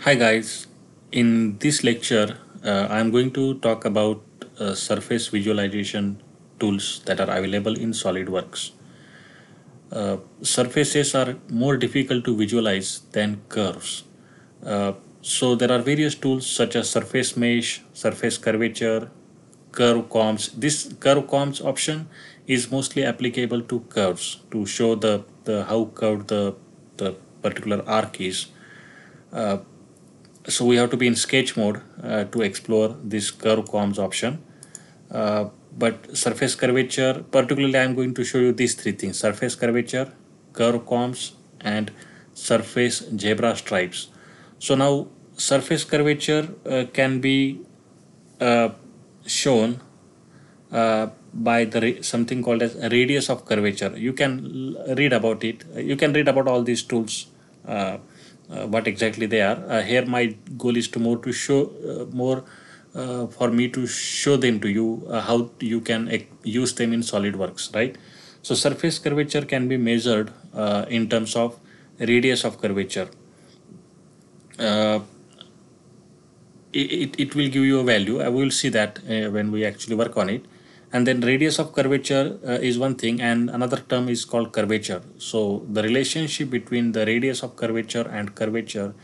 Hi guys, in this lecture I am going to talk about surface visualization tools that are available in SolidWorks. Surfaces are more difficult to visualize than curves. Uh, so there are various tools such as surface mesh, surface curvature, curve comps. This curve comps option is mostly applicable to curves to show the how curved the particular arc is. Uh, so we have to be in sketch mode to explore this curve comps option. But surface curvature, particularly I'm going to show you these three things: surface curvature, curve comps, and surface zebra stripes. So now surface curvature can be uh, shown by something called as a radius of curvature. You can read about it. You can read about all these tools, what exactly they are. Here, my goal is to more to show more for me to show them to you how you can use them in SolidWorks, right? So surface curvature can be measured in terms of radius of curvature. Uh, it will give you a value. I will see that when we actually work on it. And then radius of curvature is one thing, and another term is called curvature. So the relationship between the radius of curvature and curvature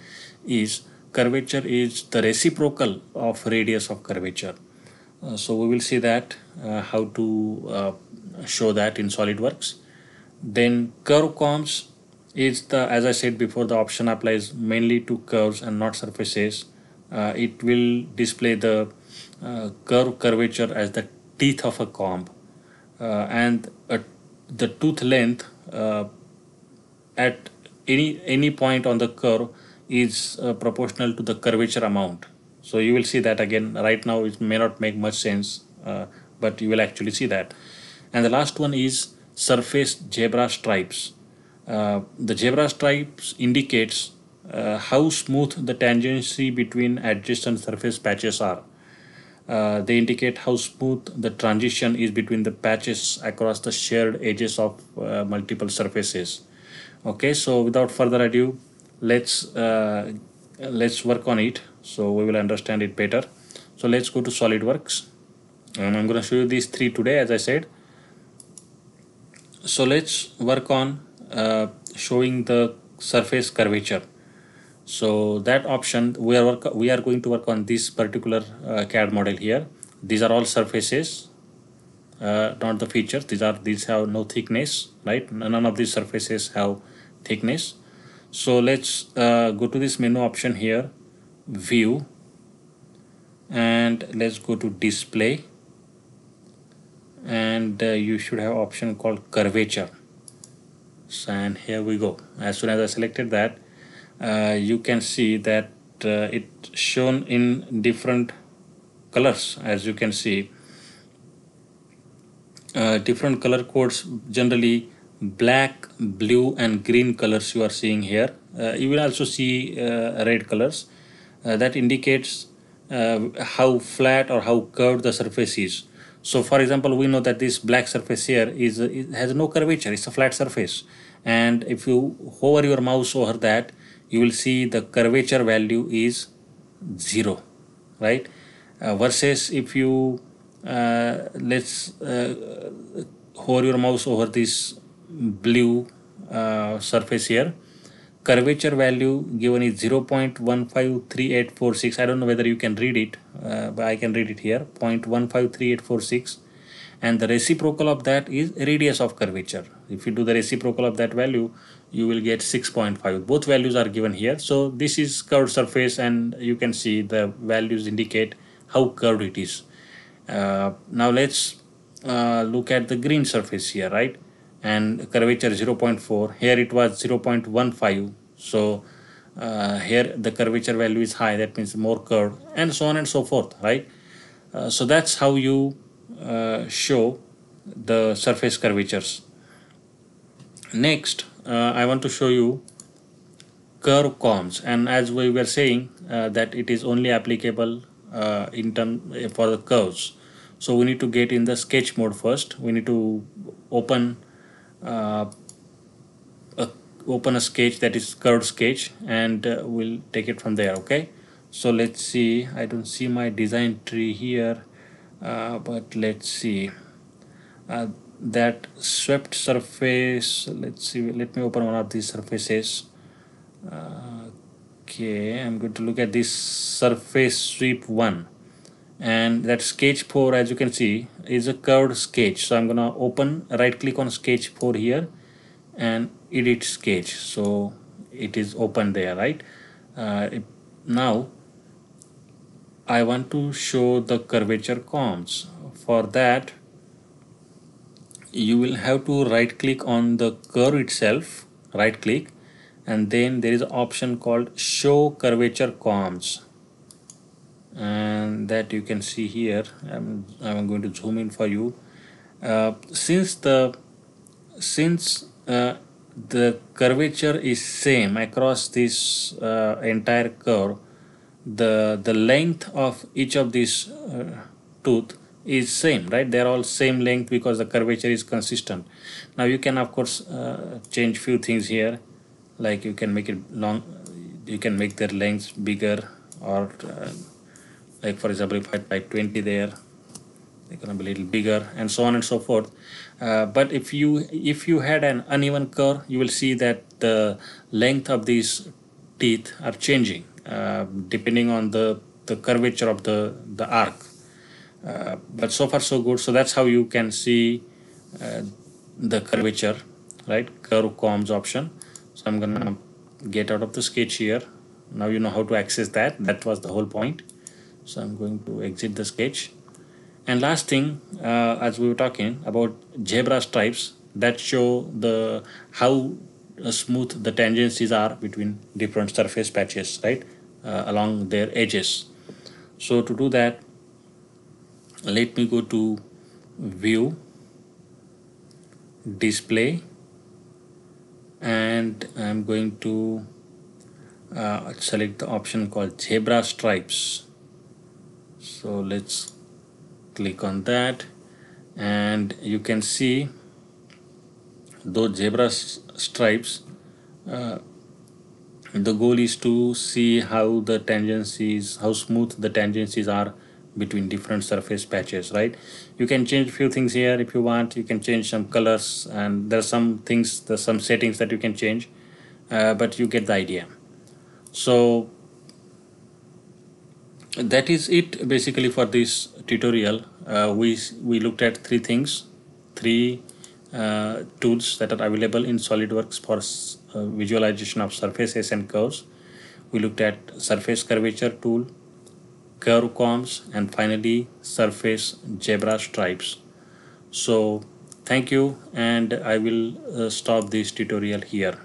is the reciprocal of radius of curvature. So we will see that how to show that in SolidWorks. Then curve comps is the, as I said before, the option applies mainly to curves and not surfaces. It will display the curvature as the teeth of a comb, and the tooth length at any point on the curve is proportional to the curvature amount. So you will see that again. Right now it may not make much sense, but you will actually see that. And the last one is surface zebra stripes. The zebra stripes indicates how smooth the tangency between adjacent surface patches are. They indicate how smooth the transition is between the patches across the shared edges of multiple surfaces. Okay, so without further ado, let's uh, let's work on it so we will understand it better. So let's go to SolidWorks, and I'm going to show you these three today, as I said. So let's work on showing the surface curvature. So that option we are going to work on this particular CAD model here. These are all surfaces, not the features. These have no thickness, right? None of these surfaces have thickness. So let's go to this menu option here, view, and let's go to display, and you should have option called curvature. So, and here we go. As soon as I selected that, you can see that it's shown in different colors. As you can see, different color codes, generally black, blue, and green colors you are seeing here. You will also see red colors. That indicates how flat or how curved the surface is. So for example, we know that this black surface here it has no curvature. It's a flat surface, and if you hover your mouse over that, you will see the curvature value is 0, right? Versus if you let's hover your mouse over this blue surface here, curvature value given is 0.153846. I don't know whether you can read it, but I can read it here, 0.153846. And the reciprocal of that is radius of curvature. If you do the reciprocal of that value, you will get 6.5. Both values are given here. So this is curved surface, and you can see the values indicate how curved it is. Now let's look at the green surface here, right? And curvature 0.4. Here it was 0.15. So here the curvature value is high. That means more curved, and so on and so forth, right? So that's how you show the surface curvatures. Next, I want to show you curve comps, and as we were saying that it is only applicable in term for the curves. So we need to get in the sketch mode first. We need to open uh, a open a sketch, that is curved sketch, and we'll take it from there. Okay, so let's see. I don't see my design tree here, but let's see. That swept surface, let's see, let me open one of these surfaces. Okay, I'm going to look at this surface sweep 1, and that sketch 4, as you can see, is a curved sketch. So I'm gonna open, right click on sketch 4 here and edit sketch, so it is open there, right? Now I want to show the curvature comps. For that, you will have to right click on the curve itself, right click, and then there is an option called show curvature comps, and that you can see here. I'm going to zoom in for you. Since the curvature is same across this entire curve, the length of each of these tooth is same, right? They're all same length because the curvature is consistent. Now you can of course change few things here, like you can make it long, you can make their lengths bigger, or like for example, if I type 20 there, they're gonna be a little bigger, and so on and so forth. But if you had an uneven curve, you will see that the length of these teeth are changing depending on the curvature of the arc. But so far so good. So that's how you can see the curvature, right? Curve comps option. So I'm gonna get out of the sketch here. Now you know how to access that. That was the whole point. So I'm going to exit the sketch. And last thing, as we were talking about zebra stripes that show the how smooth the tangencies are between different surface patches, right, along their edges. So to do that, let me go to View, Display, and I'm going to select the option called Zebra Stripes. So let's click on that, and you can see those zebra stripes. The goal is to see how the tangencies, how smooth the tangencies are between different surface patches, right? You can change a few things here if you want. You can change some colors, and there's some things, there's some settings that you can change, but you get the idea. So that is it basically for this tutorial. We looked at three things, three tools that are available in SolidWorks for visualization of surfaces and curves. We looked at surface curvature tool, curve comps, and finally surface zebra stripes. So thank you, and I will stop this tutorial here.